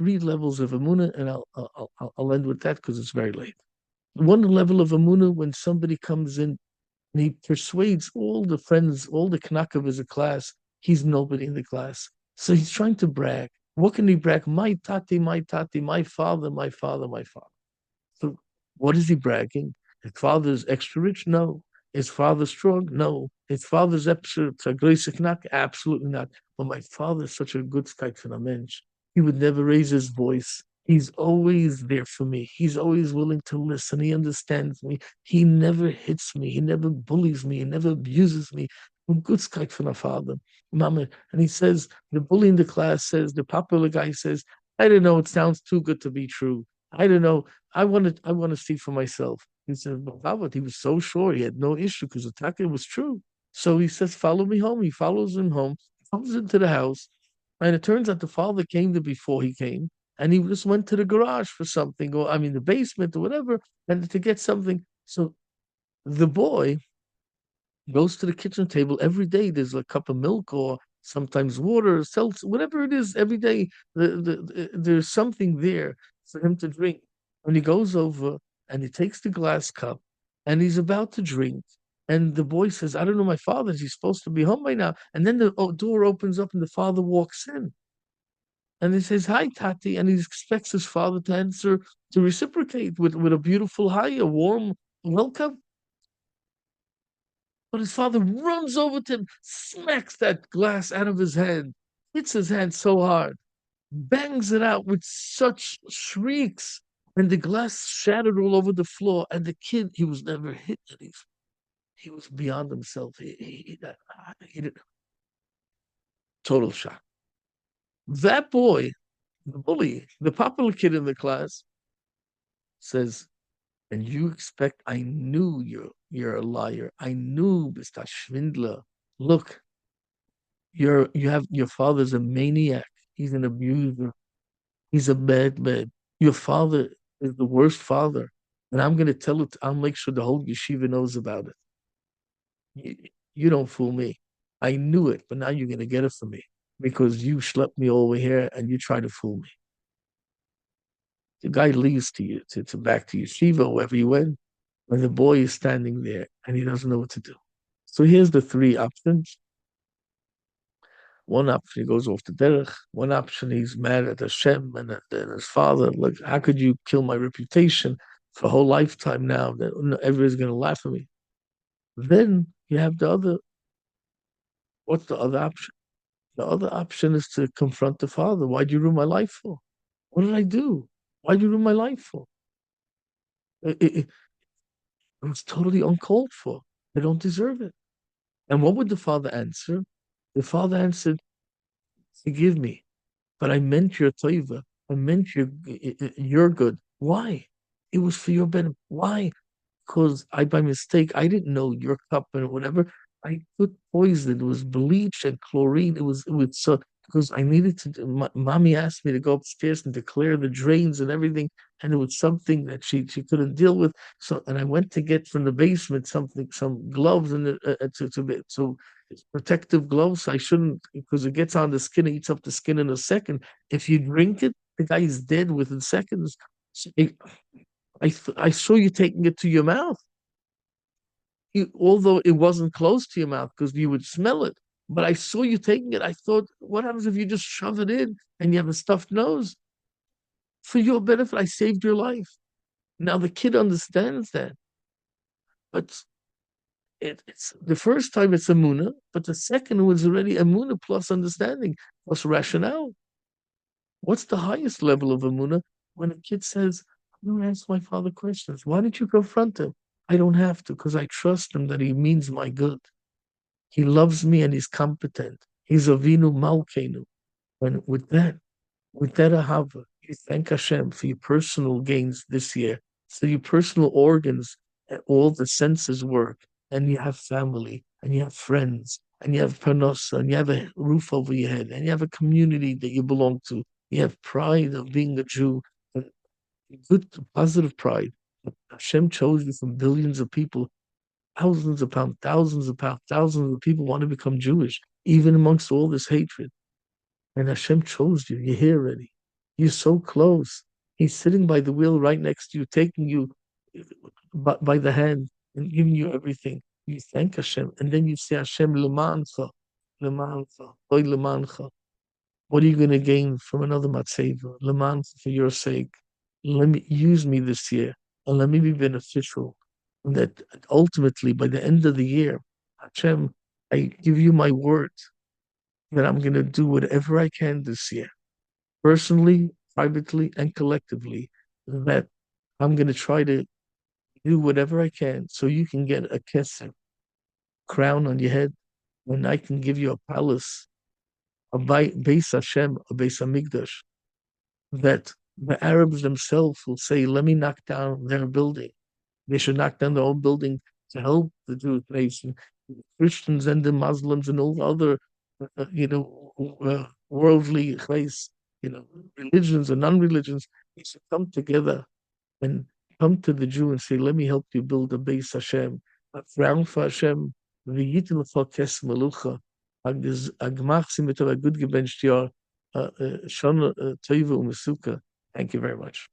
three levels of Emunah, and I'll end with that because it's very late. One level of Emunah when somebody comes in and he persuades all the friends, all the Knack of his class, he's nobody in the class. So he's trying to brag. What can he brag? My tati, my father, my father, my father. So what is he bragging? His father's extra rich? No. His father's strong? No. His father's knack? Absolutely not. But my father's such a good mensch. He would never raise his voice. He's always there for me. He's always willing to listen. He understands me. He never hits me. He never bullies me. He never abuses me. Good from a father, mama. And he says, the bully in the class says, the popular guy says, I don't know, it sounds too good to be true. I don't know. I want to see for myself. He said, but he was so sure he had no issue because the taka was true. So he says, follow me home. He follows him home, comes into the house, and it turns out the father came there before he came, and he just went to the garage for something, or I mean the basement or whatever, and to get something. So the boy goes to the kitchen table every day. There's a cup of milk or sometimes water, seltzer, whatever it is. Every day there's something there for him to drink. When he goes over and he takes the glass cup and he's about to drink, and the boy says, "I don't know my father. He's supposed to be home by now." And then the door opens up and the father walks in. And he says, "Hi, Tati," and he expects his father to answer, to reciprocate with a beautiful hi, a warm welcome. But his father runs over to him, smacks that glass out of his hand, hits his hand so hard, bangs it out with such shrieks, and the glass shattered all over the floor. And the kid, he was never hit. He was beyond himself. He did total shock. That boy, the bully, the popular kid in the class, says, and you expect, I knew you're a liar. I knew, Mr. Schwindler. Look, you have your father's a maniac. He's an abuser. He's a bad man. Your father is the worst father. And I'm gonna tell it, I'll make sure the whole yeshiva knows about it. You, you don't fool me. I knew it, but now you're gonna get it from me because you schlepped me over here and you try to fool me. The guy leaves to you to back to yeshiva, wherever you went, and the boy is standing there and he doesn't know what to do. So here's the three options. One option, he goes off the derech. One option, he's mad at Hashem and his father. Like, how could you kill my reputation for a whole lifetime now that everybody's going to laugh at me? Then you have the other. What's the other option? The other option is to confront the father. Why'd you ruin my life for? What did I do? Why'd you ruin my life for? It was totally uncalled for. I don't deserve it. And what would the father answer? The father answered, forgive me. But I meant your taiva. I meant your good. Why? It was for your benefit. Why? Because I, by mistake, I didn't know your cup and whatever. I put poison. It was bleach and chlorine. It was so because I needed to. Mommy asked me to go upstairs and to clear the drains and everything, and it was something that she couldn't deal with. So, and I went to get from the basement something, some gloves, and to protective gloves. I shouldn't because it gets on the skin, it eats up the skin in a second. If you drink it, the guy is dead within seconds. So I saw you taking it to your mouth, although it wasn't close to your mouth because you would smell it. But I saw you taking it. I thought, what happens if you just shove it in and you have a stuffed nose? For your benefit, I saved your life. Now the kid understands that, but it's the first time it's Emunah, but the second was already Emunah plus understanding plus rationale. What's the highest level of Emunah? When a kid says, I don't ask my father questions. Why did you confront him? I don't have to because I trust him that he means my good. He loves me and he's competent. He's Avinu Malkeinu. And with that ahava, you thank Hashem for your personal gains this year. So your personal organs, all the senses work, and you have family, and you have friends, and you have parnasa, and you have a roof over your head, and you have a community that you belong to. You have pride of being a Jew, good, positive pride. Hashem chose you from billions of people, thousands of people want to become Jewish, even amongst all this hatred. And Hashem chose you. You're here already. You're so close. He's sitting by the wheel right next to you, taking you by the hand and giving you everything. You thank Hashem, and then you say, Hashem, lemancha, lemancha, oy lemancha. What are you going to gain from another matzeva? Lemancha, for your sake. Let me use me this year, and let me be beneficial. And that ultimately, by the end of the year, Hashem, I give you my word that I'm going to do whatever I can this year, personally, privately, and collectively, that I'm going to try to do whatever I can so you can get a kesef, crown on your head, and I can give you a palace, a Beis Hashem, a Beis Hamikdash, that the Arabs themselves will say, let me knock down their building. They should knock down their own building to help the Jewish nation. Christians and the Muslims and all the other, worldly place, religions and non-religions, they should come together and come to the Jew and say, let me help you build a base Hashem, a crown for Hashem, v'yitin l'cha kes melucha, agmach simitov, a good gebencht Jahr, shana tova u'mesuka. Thank you very much.